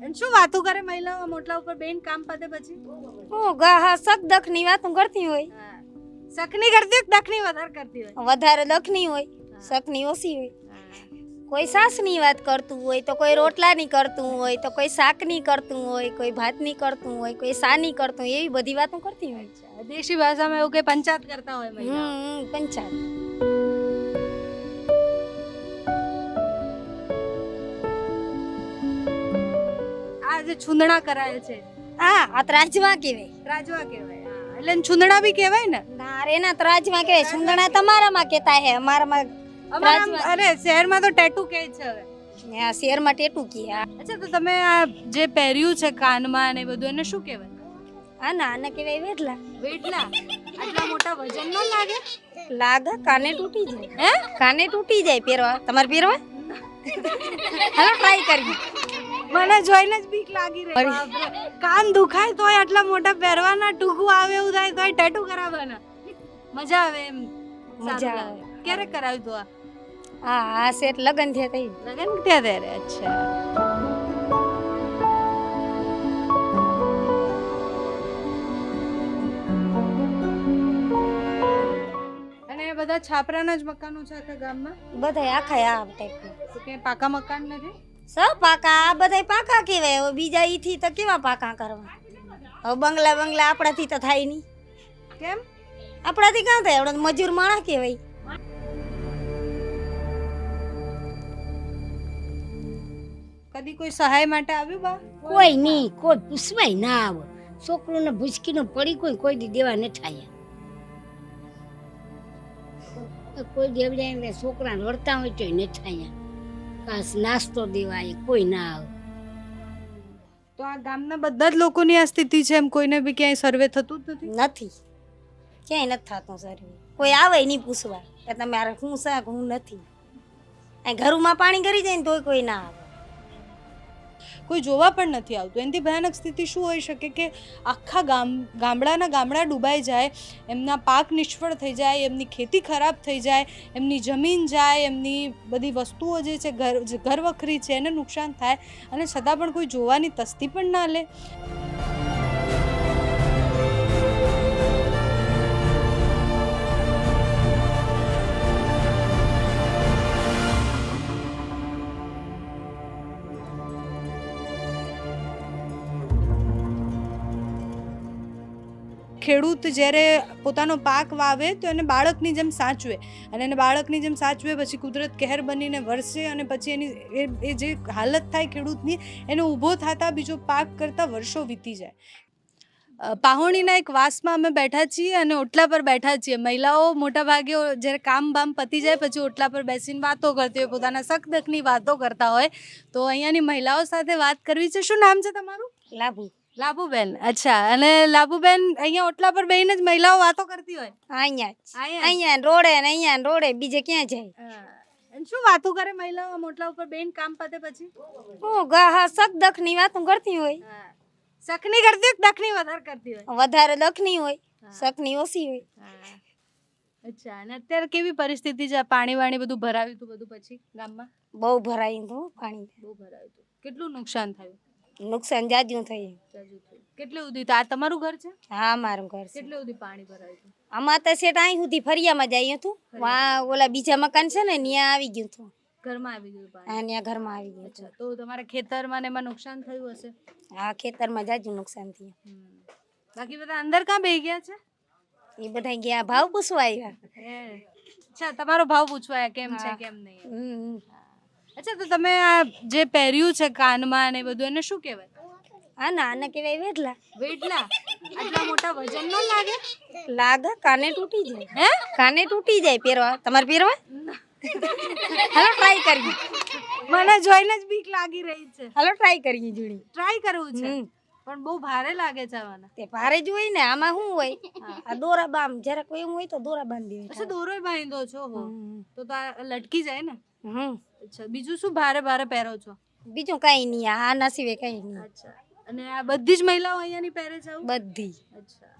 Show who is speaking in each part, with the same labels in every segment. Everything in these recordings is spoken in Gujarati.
Speaker 1: અને શું વાતો કરે મહિલાઓ મોટલા ઉપર બેન કામ પતે પછી?
Speaker 2: હું ગા સક દખની વાતો કરતી હોય,
Speaker 1: સખની કરતી હોય કે દખની વધારે કરતી હોય?
Speaker 2: વધારે દખની હોય, શકની ઓછી હોય. કોઈ સાસની વાત કરતું હોય તો કોઈ રોટલાની કરતું હોય તો કોઈ શાકની કરતું હોય, કોઈ ભાતની કરતું હોય, કોઈ સાની કરતું હોય, એવી બધી વાતો કરતી હોય.
Speaker 1: દેશી ભાષામાં એવું કે પંચાયત કરતા હોય મહિલાઓ.
Speaker 2: પંચાયત.
Speaker 1: આ જે છુંદણા કરાય છે
Speaker 2: હા, આ ત્રાજવા કહેવાય.
Speaker 1: રાજવા કહેવાય. એટલે એને છુંદણા બી કહેવાય ને?
Speaker 2: ના રે ના, ત્રાજવા કહેવાય. સુંદણા તમારામાં કહેતા હે, અમારામાં
Speaker 1: અમારા અરે શહેરમાં તો ટેટુ કહે છે હવે.
Speaker 2: આ શહેરમાં ટેટુ કહે.
Speaker 1: અચ્છા, તો તમે આ જે પહેર્યું છે કાનમાં ને બધું એને શું કહેવાય?
Speaker 2: આને કહેવાય વેઢલા.
Speaker 1: વેઢલા. આટલા મોટા વજન ન લાગે?
Speaker 2: લાગે, કાને તૂટી જાય.
Speaker 1: હે?
Speaker 2: કાને તૂટી જાય પહેરવા. તમારે પહેરવા? હાલો ટ્રાય કરીએ.
Speaker 1: મને જોઈને જ બીક લાગી રહી. બાપરે. કાન દુખાય તોય આટલા મોટા પહેરવાના, ટૂંકું આવે એવું થાય તોય ટેટુ કરાવવાના. મજા આવે એમ.
Speaker 2: મજા આવે.
Speaker 1: ક્યારે કરાવ્યું તું આ?
Speaker 2: આ સેટ લગન થયા તઈ.
Speaker 1: લગન થયા ત્યારે? અચ્છા. અને બધા છાપરાના જ મકાનો છે આખા ગામમાં?
Speaker 2: બધા આખા આ ટાઈપના.
Speaker 1: તો કે પાકા મકાન નથી?
Speaker 2: પાકા, આ બધા પાકા કહેવાય. હવે બીજા ઈથી તો કેવા પાકા કરવા? હવે બંગલા આપણાથી તો થાય નહીં.
Speaker 1: કેમ?
Speaker 2: આપણાથી ક્યાં થાય? આપણે મજૂર માણસ કહેવાય.
Speaker 1: કદી કોઈ સહાય માટે આવ્યું બા?
Speaker 3: કોઈ નહીં, કોઈ પૂછવાય ના આવે. છોકરોને ભૂસકીનો પડી કોઈ દી દેવા ન થાય. કોઈ દેવડા છોકરા રડતા હોય તો ન થાય. કાસ નાસ્તો દેવાય કોઈ ના આવે.
Speaker 1: તો આ ગામના બધા જ લોકોની આ સ્થિતિ છે એમ? કોઈને બી ક્યાંય સર્વે થતું જ નથી?
Speaker 2: નથી, ક્યાંય નથી થતું સર્વે. કોઈ આવે નહીં પૂછવા કે તમે આ હું શાક હું નથી. અહીં ઘરમાં પાણી કરી જાય ને તોય કોઈ ના આવે.
Speaker 1: કોઈ જોવા પણ નથી આવતું. એનાથી ભયાનક સ્થિતિ શું હોઈ શકે કે આખા ગામડા ડૂબાઈ જાય, એમના પાક નિષ્ફળ થઈ જાય, એમની ખેતી ખરાબ થઈ જાય, એમની જમીન જાય, એમની બધી વસ્તુઓ જે છે ઘર વખરી છે એને નુકસાન થાય, અને છતાં પણ કોઈ જોવાની તસ્તી પણ ના લે. ખેડૂત જ્યારે પોતાનો પાક વાવે તો એને બાળકની જેમ સાચવે, અને એને બાળકની જેમ સાચવે પછી કુદરત કહેર બનીને વરસે, અને પછી એની એ જે હાલત થાય ખેડૂતની, એને ઊભો થતા બીજો પાક કરતાં વર્ષો વીતી જાય. પાહોણીના એક વાસમાં અમે બેઠા છીએ અને ઓટલા પર બેઠા છીએ. મહિલાઓ મોટા ભાગે જ્યારે કામ બામ પતી જાય પછી ઓટલા પર બેસીને વાતો કરતી હોય, પોતાના સખદખની વાતો કરતા હોય. તો અહીંયાની મહિલાઓ સાથે વાત કરવી છે. શું નામ છે તમારું?
Speaker 2: લાભુ.
Speaker 1: લાભુબેન. અચ્છા. અને લાભુબેન, અહીંયા ઓટલા પર બેહીને જ મહિલાઓ વાતો કરતી હોય?
Speaker 2: અહીંયા રોડે ને અહીંયા રોડે, બીજે ક્યાં જાય?
Speaker 1: અને શું વાતો કરે મહિલાઓ મોટલા ઉપર બેહીને કામ પતે પછી?
Speaker 2: હું ગા સક દખની વાતો કરતી હોય.
Speaker 1: સખની કરતી હોય કે દખની વધારે કરતી હોય?
Speaker 2: વધારે દખની હોય, શકની ઓછી હોય.
Speaker 1: અચ્છા. અને અત્યારે કેવી પરિસ્થિતિ છે? પાણી વાણી બધું ભરાયું હતું બધું પછી ગામમાં?
Speaker 2: બહુ ભરાયું હતું પાણી.
Speaker 1: બહુ ભરાયું હતું. કેટલું નુકસાન થયું?
Speaker 2: નુકસાન જાજુ થયું.
Speaker 1: કેટલું સુધી? તો આ તમારું ઘર છે?
Speaker 2: હા, મારું ઘર છે.
Speaker 1: કેટલું સુધી પાણી ભરાયું હતું?
Speaker 2: આમાં તો સેટ અહીં સુધી ફરિયામાં જ આવ્યું હતું. વાં ઓલા બીજા મકાન છે ને ત્યાં આવી ગયું હતું.
Speaker 1: ઘરમાં આવી ગયું પાણી?
Speaker 2: હા, ત્યાં ઘરમાં આવી ગયું.
Speaker 1: અચ્છા. તો તમારા ખેતરમાં ને એમાં નુકસાન થયું હશે?
Speaker 2: હા, ખેતરમાં જાજુ નુકસાન થયું.
Speaker 1: બાકી બધા અંદર ક્યાં બેહી ગયા છે?
Speaker 2: એ બધા ગયા ભાવ પૂછવા આવ્યા.
Speaker 1: અચ્છા, તમારો ભાવ પૂછવા કેમ છે કેમ નહીં? અચ્છા, તો તમે આ જે પહેર્યું છે કાનમાં ને બધું એને શું કહેવાય?
Speaker 2: આને કહેવાય વેઢલા.
Speaker 1: વેઢલા. આટલા મોટા વજન ન લાગે?
Speaker 2: લાગે, કાને તૂટી જાય.
Speaker 1: હે?
Speaker 2: કાને તૂટી જાય પહેરવા. તમારે પહેરવા? હાલો ટ્રાય કરીએ.
Speaker 1: મને જોઈને જ બીક લાગી રહી છે.
Speaker 2: હાલો ટ્રાય કરીએ જોડી.
Speaker 1: ટ્રાય કરવું છે પણ બહુ ભારે લાગે છે આવાના.
Speaker 2: તે ભારે જ હોય ને. આમાં શું હોય? આ દોરા બામ જરા કોઈ એમ હોય તો દોરા બાંધી દેવાય.
Speaker 1: અચ્છા, દોરો બાંધો છો? હો, તો આ લટકી જાય ને?
Speaker 2: હમ.
Speaker 1: અચ્છા. બીજું શું ભારે ભારે પહેરો છો?
Speaker 2: બીજું કઈ નહીં. આ ના સિવાય કઈ નહીં.
Speaker 1: અચ્છા. અને આ બધી જ મહિલાઓ અહીંયાની પહેરે છે આવું?
Speaker 2: બધી.
Speaker 1: અચ્છા.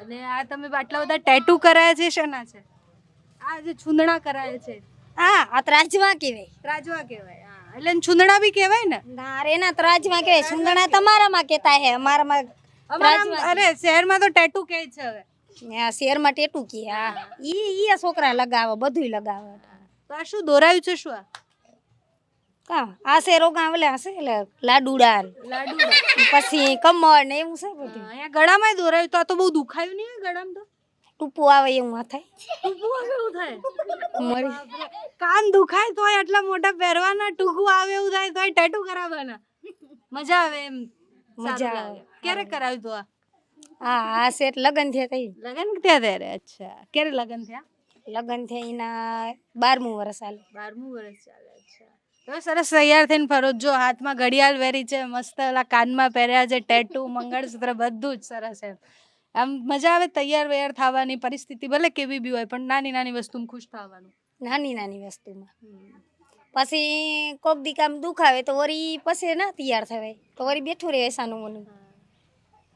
Speaker 1: અને આ તમે આટલા બધા ટેટુ કરાયા છે શેના છે? આ જે છુંદણા કરાયા છે?
Speaker 2: આ ત્રાજવા કહેવાય.
Speaker 1: રાજવા કહેવાય. હા. એટલે એને છુંદડા બી કહેવાય ને?
Speaker 2: ના રે ના ત્રાજમાં કે સુંદણા તમારામાં કેતા હે અમારામાં
Speaker 1: અરે શહેરમાં તો ટેટુ કહે છે હવે.
Speaker 2: આ શેરમાં ટેટુ કે હા ઈ આ છોકરા લગાવે બધુંય લગાવે
Speaker 1: તો આ શું દોરાયું છે શું?
Speaker 2: કા આ છે રોગા ઓલે હશે એટલે લાડુડા ને
Speaker 1: લાડુ
Speaker 2: પછી કમળ ને એવું છે બધું
Speaker 1: અહીંયા ગળામાં દોરાયું તો આ તો બહુ દુખાયું નહીં હોય ગળામાં તો?
Speaker 2: ટૂપું આવે એવું આ થાય
Speaker 1: ટૂંકું આવે એવું થાય?
Speaker 2: મરી
Speaker 1: કાન દુખાય તોય આટલા મોટા પહેરવાના, ટૂંકું આવે એવું થાય તોય ટેટુ કરાવવાના. મજા આવે એમ.
Speaker 2: મજા
Speaker 1: સારું
Speaker 2: આવે.
Speaker 1: લાગે. ક્યારે કરાવ્યું તું આ?
Speaker 2: આ છે એટલે લગ્ન થયા તઈ
Speaker 1: લગન થયા ત્યારે? અચ્છા, ક્યારે લગન થયા?
Speaker 2: લગ્ન થયા એના 12મું વર્ષ હાલે
Speaker 1: 12મું વર્ષ ચાલે. અચ્છા, તો સરસ તૈયાર થઈને ફરો. જો હાથમાં ઘડિયાળ પહેરી છે, મસ્ત ઓલા કાનમાં પહેર્યા છે, ટેટુ, મંગળસૂત્ર બધું જ સરસ એમ. આમ મજા આવે તૈયાર વૈયાર થવાની. પરિસ્થિતિ ભલે કેવી બી હોય પણ નાની નાની વસ્તુમાં ખુશ થવાનું.
Speaker 2: નાની નાની વસ્તુમાં પછી કોક દી કામ દુખાવે તો વળી પછી ના તૈયાર થવાય તો વળી બેઠું રહે સાનું મનું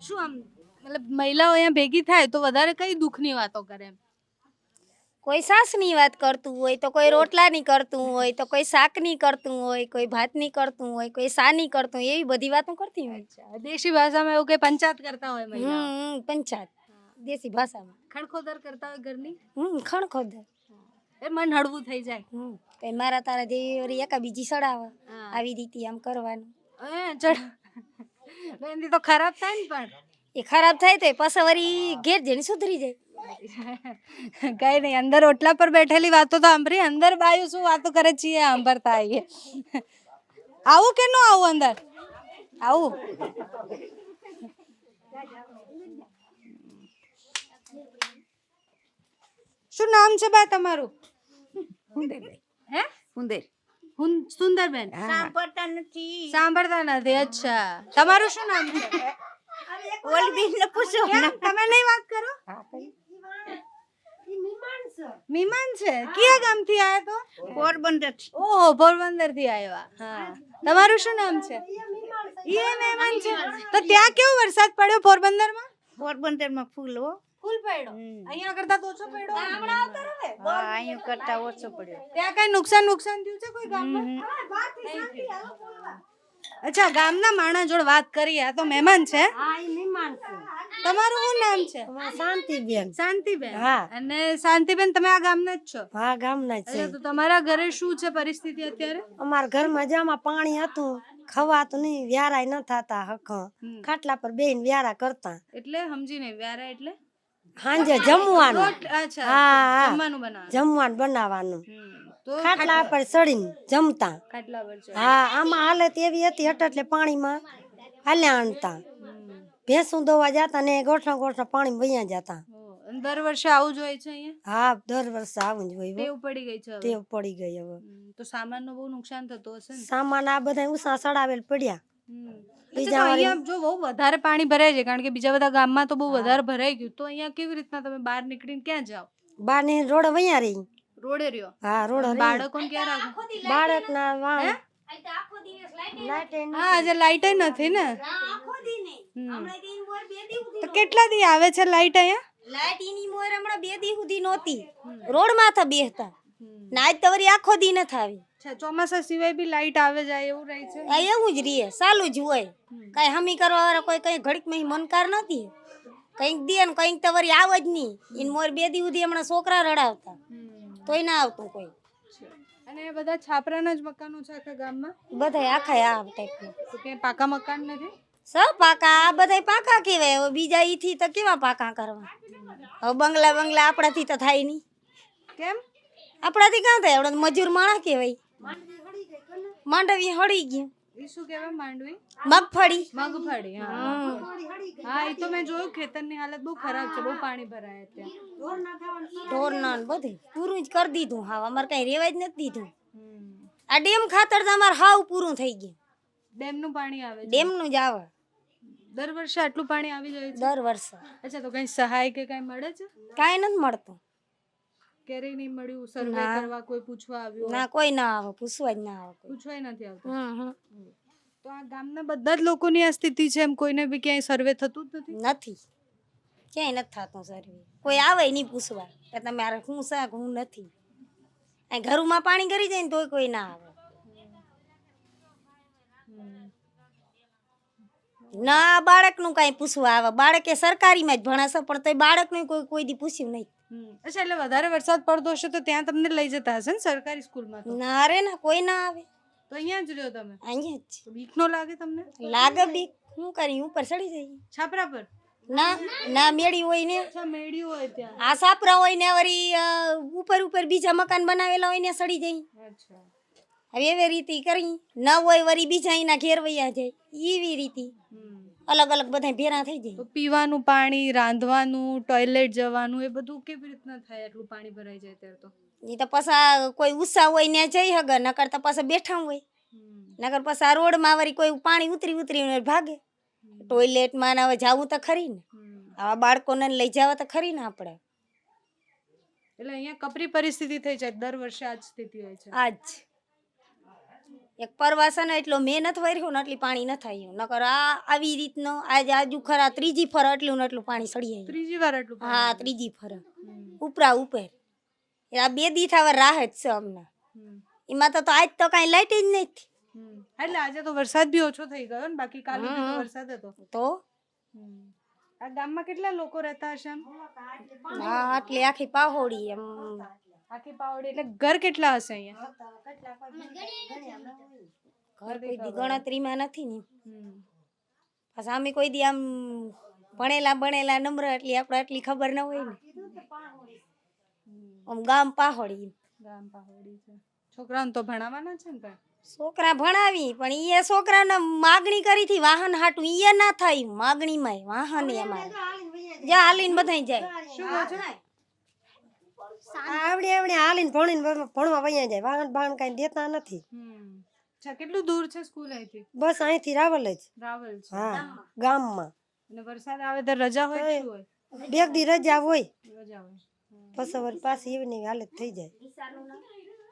Speaker 1: શું આમ મતલબ મહિલાઓ અહીંયા ભેગી થાય તો વધારે કઈ દુઃખની વાતો કરે એમ?
Speaker 2: કોઈ સાસની વાત કરતું હોય તો કોઈ રોટલાની કરતું હોય તો કોઈ શાકની કરતું હોય કોઈ ભાતની કરતું હોય કોઈ સાની કરતું હોય એવી બધી વાતો કરતી હોય
Speaker 1: દેશી ભાષામાં એવું કે પંચાયત કરતા હોય મહિલાઓ.
Speaker 2: પંચાયત દેશી ભાષામાં
Speaker 1: ખણખોદર કરતા હોય ઘરની.
Speaker 2: ખણખોદર
Speaker 1: એ મન હળવું થઈ જાય.
Speaker 2: કઈ મારા તારા જેવી વળી એકા બીજી સડાવે આવી રીતે આમ કરવાનું
Speaker 1: એનાથી તો ખરાબ થાય ને. પણ
Speaker 2: એ ખરાબ થાય તો પછી વળી ઘેર જઈને સુધરી જાય
Speaker 1: કઈ નહીં, અંદર ઓટલા પર બેઠેલી વાતો તો સાંભળી. અંદર બાયું શું વાતો કરે છીએ સાંભળતા આવીએ. આવું કે ન આવું અંદર? આવું. શું નામ છે બા તમારું? હે સુંદરબેન.
Speaker 3: સાંભળતા નથી.
Speaker 1: સાંભળતા નથી. અચ્છા, તમારું શું નામ છે?
Speaker 3: ઓલબીન ને પૂછો
Speaker 1: કેમ તમે નહીં વાત કરો? મીમાન છે. કયા ગામથી આયા તો?
Speaker 3: પોરબંદર.
Speaker 1: ઓહો, પોરબંદર થી આવ્યા. હા, તમારું શું નામ છે? ઈ મહેમાન છે. તો ત્યાં કેવો વરસાદ પડ્યો પોરબંદરમાં?
Speaker 3: પોરબંદર માં ફૂલ હો.
Speaker 1: ફૂલ પડ્યો. અહીંયા કરતા તો ઓછો પડ્યો.
Speaker 3: હા અહીંયા કરતા ઓછો પડ્યો.
Speaker 1: ત્યાં કઈ નુકસાન થયું છે કોઈ ગામમાં? અચ્છા, ગામના માણસ જોડે વાત કરીએ. આ તો મહેમાન છે. તમારું શું નામ છે?
Speaker 3: શાંતિબેન.
Speaker 1: શાંતિબેન.
Speaker 3: હા.
Speaker 1: અને શાંતિબેન તમે આ ગામના જ છો?
Speaker 3: હા ગામના છે.
Speaker 1: અચ્છા, તો તમારા ઘરે શું છે પરિસ્થિતિ અત્યારે?
Speaker 3: અમારા ઘરમાં જામાં પાણી હતું ખવાતું નહીં વ્યારાય ન થતા હક ખાટલા પર બેહીને વ્યારા કરતા
Speaker 1: એટલે સમજી નહીં. વ્યારા એટલે
Speaker 3: સાંજે જમવાનું.
Speaker 1: અચ્છા,
Speaker 3: હા
Speaker 1: જમવાનું બનાવવાનું.
Speaker 3: જમવાનું બનાવવાનું
Speaker 1: તો
Speaker 3: ખાટલા પર ચડીને જમતા.
Speaker 1: ખાટલા પર ચડો.
Speaker 3: હા આમાં હાલત એવી હતી એટલે પાણીમાં હાલ્યા આણતા ભેંસું દોવા જતા ને ગોઠા પાણી વયા જતા.
Speaker 1: અને દર વર્ષે આવું જ હોય છે અહીંયા?
Speaker 3: હા દર વર્ષે આવું જ હોય
Speaker 1: ટેવ પડી ગઈ છે હવે.
Speaker 3: ટેવ પડી ગઈ હવે.
Speaker 1: તો સામાનનું બહુ નુકસાન થતું હશે ને?
Speaker 3: સામાન આ બધા ઉષા સડાવેલ પડ્યા.
Speaker 1: અચ્છા, તો અહીંયા જો બહુ વધારે પાણી ભરાય છે કારણ કે બીજા બધા ગામમાં તો બહુ વધારે ભરાઈ ગયું, તો અહીંયા કેવી રીતના તમે બહાર નીકળીને ક્યાં જાઓ?
Speaker 3: બાર ની રોડ વયા રહી.
Speaker 1: રોડે રહ્યો?
Speaker 3: હા રોડ
Speaker 1: બાળકોને ક્યાં રાખો?
Speaker 3: બાળક ના
Speaker 1: હા, આજે લાઈટ નથી ને. તો કેટલા દી આવે છે લાઈટ અહીંયા?
Speaker 2: લાઈટ એની મોર હમણાં 2 દી સુધી નહોતી રોડ માથે બેહતા ને આજ તો વળી આખો દી ન થાવી.
Speaker 1: અચ્છા, ચોમાસા સિવાય બી લાઈટ આવે જાય એવું રહે છે?
Speaker 2: આ એવું જ રીએ ચાલુ જ હોય. કઈ હમી કરવા વાળા કોઈ કઈ ઘડીક માં મનકાર નથી. કઈક દે ને કઈક તો વળી આવે જ નહીં. ઈન મોર 2 દી સુધી હમણાં છોકરા રડાવતા તોય ના આવતું કોઈ.
Speaker 1: અને બધા છાપરાના જ મકાનો છે આખા ગામમાં?
Speaker 2: બધા આખા આ ટાઈપના.
Speaker 1: તો કે પાકા મકાન નથી?
Speaker 2: પાકા આ બધા પાકા કહેવાય. હવે બીજા ઈથી તો કેવા પાકા કરવા? હવે બંગલા આપણાથી તો થાય નહીં.
Speaker 1: કેમ?
Speaker 2: આપણાથી ક્યાં થાય? આપણે મજૂર માણસ કહેવાય. માંડવી હળી ગયું.
Speaker 1: એ શું કહેવાય માંડવી?
Speaker 2: મગફળી.
Speaker 1: મગફળી. હા, એ તો મેં જોયું. ખેતરની હાલત બહુ ખરાબ છે, બહુ પાણી ભરાય ત્યાં.
Speaker 2: ઢોરના ને બધું પૂરું જ કરી દીધું. હા અમારે કઈ રેવા જ નથી દીધું. આ ડેમ ખાતર તો અમારે હાવ પૂરું થઈ ગયું.
Speaker 1: ડેમનું પાણી આવે છે?
Speaker 2: ડેમનું જ આવે.
Speaker 1: દર વર્ષે આટલું પાણી આવી જાય છે?
Speaker 2: દર વર્ષે.
Speaker 1: અચ્છા, તો કઈ સહાય કે કઈ મળે છે?
Speaker 2: કાંઈ નથી મળતું.
Speaker 1: ક્યારેય નહીં મળ્યું? સર્વે કરવા કોઈ પૂછવા આવ્યું?
Speaker 2: ના કોઈ ના આવે, પૂછવા જ ના આવે કોઈ.
Speaker 1: પૂછવાય નથી આવતું. તો આ ગામના બધા જ લોકોની આ સ્થિતિ છે એમ? કોઈને બી ક્યાંય સર્વે થતું જ નથી?
Speaker 2: નથી ક્યાંય નથી થતું સર્વે. કોઈ આવે નહીં પૂછવા કે તમારે શું છે હું નથી. અહીં ઘરમાં પાણી કરી જાય ને તોય કોઈ ના આવે. ના બાળકનું કાંઈ પૂછવા આવે, બાળકે સરકારીમાં જ ભણાશે પણ તોય બાળકનું કોઈ દી પૂછ્યું નહીં.
Speaker 1: અચ્છા, એટલે વધારે વરસાદ પડતો હશે તો ત્યાં તમને લઈ જતા હશે ને સરકારી સ્કૂલમાં? તો
Speaker 2: ના રે ના, કોઈ ના આવે,
Speaker 1: તો અહીંયા જ રહ્યો તમે?
Speaker 2: અહીંયા જ.
Speaker 1: તો બીક નો લાગે તમને?
Speaker 2: લાગે બીક, શું કરી ઉપર ચડી જઈએ.
Speaker 1: છાપરા પર?
Speaker 2: ના ના, મેળી હોય ને,
Speaker 1: અચ્છા, મેળ્યું હોય ત્યાં.
Speaker 2: આ સાપરા હોય ને વળી ઉપર બીજા મકાન બનાવેલા હોય ને ચડી જઈએ.
Speaker 1: અચ્છા.
Speaker 2: હવે એવી રીતે કરી, ન હોય વળી બીજા એના ઘેર વયા જાય, એવી રીતે અલગ અલગ બધા ભેરા થઈ જાય.
Speaker 1: તો પીવાનું પાણી, રાંધવાનું, ટોયલેટ જવાનું, એ બધું કેવી રીતના થાય એટલું પાણી ભરાઈ જાય ત્યારે? તો
Speaker 2: એ તો પાછા કોઈ ઉત્સાહ હોય ને જઈ હગે, નકર તો પાછા બેઠા હોય, નકર પાછા રોડમાં વળી કોઈ પાણી ઉતરીને ભાગે. ટોયલેટમાં ને હવે જાવું તો ખરી ને, આવા બાળકોને લઈ જવા તો ખરી ને આપણે.
Speaker 1: એટલે અહીંયા કપરી પરિસ્થિતિ થઈ જાય દર વર્ષે, આ જ સ્થિતિ હોય છે.
Speaker 2: આજ એક પરવાસન એટલો મહેનત વર્યો ને એટલી પાણી ન થાય, નકર આ આવી રીતનો આજ આજુ ખરા ત્રીજી ફર એટલું ને એટલું પાણી સડી જાય.
Speaker 1: ત્રીજી વાર એટલું?
Speaker 2: હા, ત્રીજી ફર ઉપરા ઉપર. આ 2 દી થવા રાહત છે અમને. એમાં તો આજ તો કાંઈ લાઈટ જ નથી.
Speaker 1: એટલે આજે તો વરસાદ બી ઓછો થઈ ગયો ને, બાકી કાલે બી તો વરસાદ હતો.
Speaker 2: તો
Speaker 1: આ ગામમાં કેટલા લોકો રહેતા હશે એમ?
Speaker 2: હા, એટલે આખી પાહોડી એમ.
Speaker 1: આખી પાવડી એટલે ઘર કેટલા હશે અહીંયા?
Speaker 2: ઘર કોઈ દી ગણતરીમાં નથી ને. પાછા અમે કોઈ દી આમ ભણેલા નમ્ર એટલે આપણે આટલી ખબર ન હોય ને. આમ ગામ પાહોડી.
Speaker 1: ગામ પાહોડી છે. છોકરાઓને તો ભણાવવાના છે ને ભાઈ?
Speaker 2: છોકરા ભણાવી પણ એ છોકરાને માગણી કરી થી વાહન હાટું એ ના થાય. માગણીમાં વાહન અમારે જ્યાં હાલીને બધાય જાય.
Speaker 1: શું કહો છો?
Speaker 3: આવડે હાલીને ભણવા વયા જાય, વાહન બાહન કઈ દેતા નથી.
Speaker 1: અચ્છા, કેટલું દૂર છે સ્કૂલ અહીંથી?
Speaker 3: બસ અહીંથી રાવલ જ.
Speaker 1: રાવલ છે.
Speaker 3: હા, ગામમાં.
Speaker 1: અને વરસાદ આવે તો રજા હોય કે શું હોય?
Speaker 3: 2 દી રજા હોય,
Speaker 1: રજા હોય.
Speaker 3: પછી વળી પાછી એવી હાલત થઈ જાય.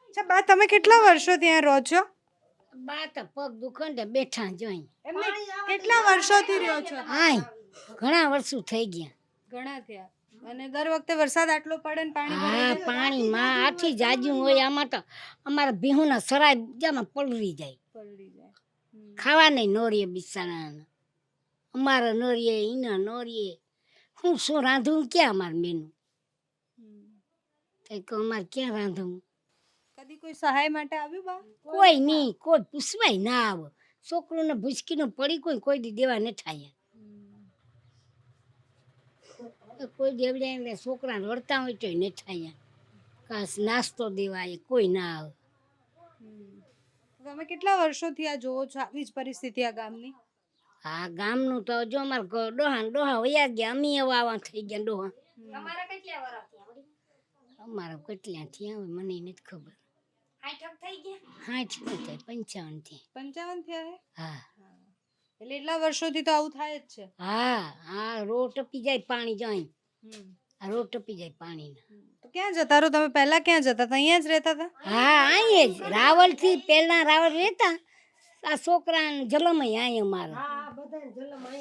Speaker 1: અચ્છા બા, તમે કેટલા વર્ષો ત્યાં રહો છો?
Speaker 4: બા તો પગ દુખંડે બેઠા જોઈ.
Speaker 1: એમને કેટલા વર્ષોથી રહ્યો છો?
Speaker 4: આય ઘણા વર્ષો થઈ ગયા.
Speaker 1: ઘણા થયા. અને દર વખતે વરસાદ આટલો પડે ને પાણી ભરાઈ
Speaker 4: હા,
Speaker 1: જાય?
Speaker 4: પાણીમાં આથી જાજુ હોય. આમાં તો અમારા ભીહુના સરાય જામાં પલરી જાય.
Speaker 1: પલળી જાય.
Speaker 4: ખાવા નહીં નોરીએ બિચારાને. અમારે નોરીએ ઈના નોરીએ. શું રાંધવું ક્યાં અમારે મેનું? કંઈક અમારે ક્યાં રાંધવું?
Speaker 1: કદી કોઈ સહાય માટે આવ્યું બા?
Speaker 4: કોઈ નહીં, કોઈ પૂછવાય ના આવે. છોકરોને ભૂસકીને પડી કોઈ દી દેવા ન થાય. કોઈ દેવડ્યા એટલે છોકરાને વળતા હોય તો ન થાય. કાસ નાસ્તો દેવાય કોઈ ના આવે.
Speaker 1: તમે કેટલા વર્ષોથી આ જોવો છો આવી જ પરિસ્થિતિ આ ગામની?
Speaker 4: આ ગામનું તો જો અમારે ડોહા વયા ગયા, અમે એવા આવા થઈ ગયા ડોહા. અમારા કેટલા થયા હોય મને નથી ખબર. 60 થઈ ગયા? 60 55 થી.
Speaker 1: 55 થયા હે?
Speaker 4: હા.
Speaker 1: એટલે એટલા વર્ષોથી તો આવું થાય જ છે.
Speaker 4: હા, રોડ ટપી જાય પાણી જાય. આ રોડ ટપી જાય પાણીના.
Speaker 1: તો ક્યાં જતા રહો તમે? પહેલા ક્યાં જતા હતા? અહીંયા જ રહેતા હતા?
Speaker 4: હા, અહીં જ રાવલ થી પહેલા રાવલ રહેતા. આ છોકરાને જલમ અહીં અમારે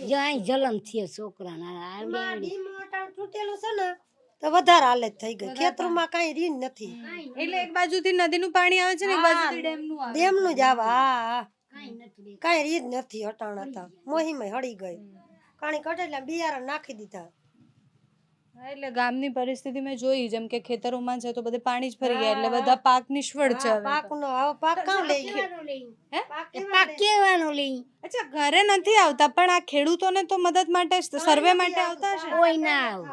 Speaker 4: જો અહીં જલમ થયો છોકરાના.
Speaker 3: તૂટેલું છે ને તો વધારે હાલત થઈ ગઈ. ખેતરમાં કઈ રીત નથી.
Speaker 1: એટલે એક બાજુથી નદીનું પાણી આવે છે ને એક બાજુથી ડેમનું આવે.
Speaker 3: ડેમનું જ આવે. હા, કઈ રીત નથી. હટાણ હતા મોહીમાં હળી ગઈ. કાણી કટે એટલે બિયારણ નાખી દીધા.
Speaker 1: હા, એટલે ગામની પરિસ્થિતિ મેં જોઈ, જેમ કે ખેતરોમાં છે તો બધે પાણી જ ફરી ગયા એટલે બધા પાક નિષ્ફળ છે હવે તો.
Speaker 3: પાકનો હવે પાક કામ લઈ
Speaker 1: હે?
Speaker 4: પાક કેવાનું લઈ
Speaker 1: અચ્છા, ઘરે નથી આવતા પણ આ ખેડૂતોને તો મદદ માટે સર્વે માટે આવતા હશે?
Speaker 4: કોઈ ના આવે.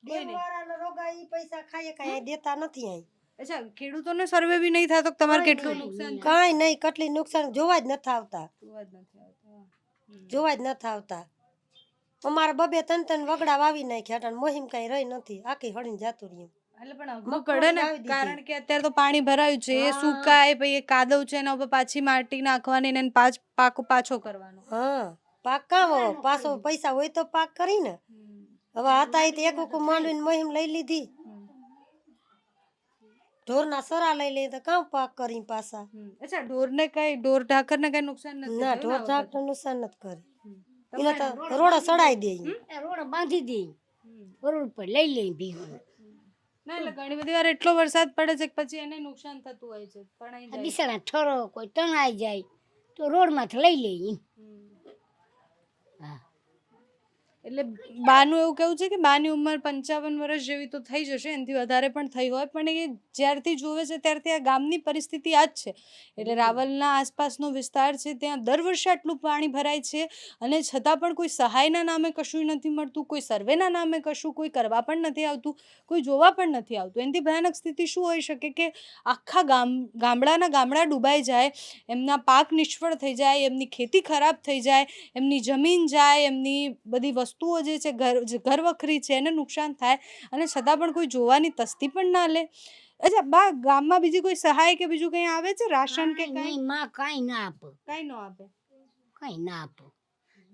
Speaker 3: દેવવાળાનો રોગા ઈ પૈસા ખાય કાંઈ દેતા નથી અહીં.
Speaker 1: અચ્છા, ખેડૂતોને સર્વે બી નહીં થતો? તમારે કેટલું નુકસાન છે?
Speaker 3: કાંઈ નહીં, કેટલી નુકસાન જોવા જ નથી આવતા.
Speaker 1: જોવા જ નથી આવતા.
Speaker 3: જોવા જ નથી આવતા. અમારે 2-3 વગડા વાવી નાખ્યા હતા. મોહિમ કઈ રહી નથી, આખી હળીને જાતું રહ્યું.
Speaker 1: એટલે પણ અઘરું પડે ને, કારણ કે અત્યારે તો પાણી ભરાયું છે, એ સુકાય પછી એ કાદવ છે એના ઉપર પાછી માટી નાખવાની ને પાછો કરવાનો.
Speaker 3: હા, પાક કાં પાછો પૈસા હોય તો પાક કરી ને. હવે હતા એ તો એક માંડવીને મોહિમ લઈ લીધી. ઢોરના સરા લઈ લે તો કામ પાક કરી પાછા.
Speaker 1: અચ્છા, ઢોર ઢાકર ને કઈ નુકસાન નથી?
Speaker 3: ના, ઢોર ઢાકર નુકસાન નથી કરી. એને તો રોડા સડાઈ દે.
Speaker 4: રોડ બાંધી દે, રોડ પર લઈ લઈ ભીહું.
Speaker 1: ના, એટલે ઘણી બધી વાર એટલો વરસાદ પડે છે કે પછી એને નુકસાન થતું હોય છે.
Speaker 4: બિસાડા ઠરો કોઈ તણાઈ જાય તો રોડ માંથી લઈ લઈ. હા
Speaker 1: એટલે બાનું એવું કેવું છે કે બાની ઉંમર 55 વર્ષ જેવી તો થઈ જશે, એનાથી વધારે પણ થઈ હોય, પણ એ જ્યારથી જોવે છે ત્યારથી આ ગામની પરિસ્થિતિ આ જ છે. એટલે રાવલના આસપાસનો વિસ્તાર છે ત્યાં દર વર્ષે આટલું પાણી ભરાય છે અને છતાં પણ કોઈ સહાયના નામે કશું નથી મળતું, કોઈ સર્વેના નામે કશું કોઈ કરવા પણ નથી આવતું, કોઈ જોવા પણ નથી આવતું. એનાથી ભયાનક સ્થિતિ શું હોઈ શકે કે આખા ગામડા ડૂબાઈ જાય, એમના પાક નિષ્ફળ થઈ જાય, એમની ખેતી ખરાબ થઈ જાય, એમની જમીન જાય, એમની બધી વસ્તુઓ જે છે ઘર વખરી છે એને નુકસાન થાય અને છતાં પણ કોઈ જોવાની તસ્તી પણ ના લે. અચ્છા બા, ગામમાં બીજી કોઈ સહાય કે બીજું કંઈ આવે છે, રાશન કે કંઈ?
Speaker 4: નહીં માં કાંઈ ના આપો,
Speaker 1: કાંઈ ન આપે.
Speaker 4: કાંઈ ના આપો.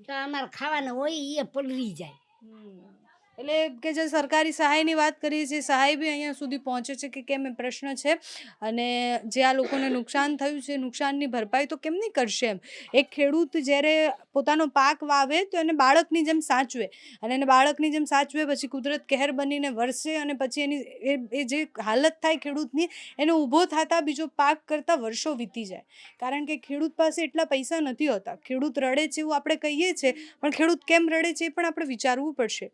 Speaker 4: તો અમારે ખાવાનું હોય એ પલળી જાય.
Speaker 1: એટલે કે જે સરકારી સહાયની વાત કરીએ છીએ, સહાય બી અહીંયા સુધી પહોંચે છે કે કેમ, એ પ્રશ્ન છે. અને જે આ લોકોને નુકસાન થયું છે, નુકસાનની ભરપાઈ તો કેમ નહીં કરશે એમ. એક ખેડૂત જ્યારે પોતાનો પાક વાવે તો એને બાળકની જેમ સાચવે, અને એને બાળકની જેમ સાચવે પછી કુદરત કહેર બનીને વરસે અને પછી એની એ જે હાલત થાય ખેડૂતની, એને ઊભો થતાં બીજો પાક કરતાં વર્ષો વીતી જાય. કારણ કે ખેડૂત પાસે એટલા પૈસા નથી હોતા. ખેડૂત રડે છે એવું આપણે કહીએ છીએ, પણ ખેડૂત કેમ રડે છે એ પણ આપણે વિચારવું પડશે.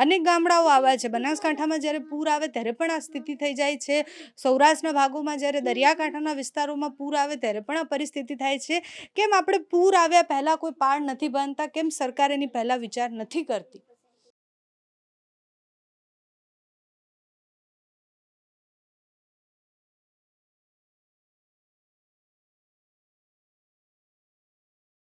Speaker 1: અનેક ગામડાઓ આવા છે. બનાસકાંઠામાં જ્યારે પૂર આવે ત્યારે પણ આ સ્થિતિ થઈ જાય છે. સૌરાષ્ટ્રના ભાગોમાં જ્યારે દરિયાકાંઠાના વિસ્તારોમાં પૂર આવે ત્યારે પણ આ પરિસ્થિતિ થાય છે. કેમ આપણે પૂર આવ્યા પહેલાં કોઈ પાળ નથી બાંધતા? કેમ સરકાર એની પહેલાં વિચાર નથી કરતી?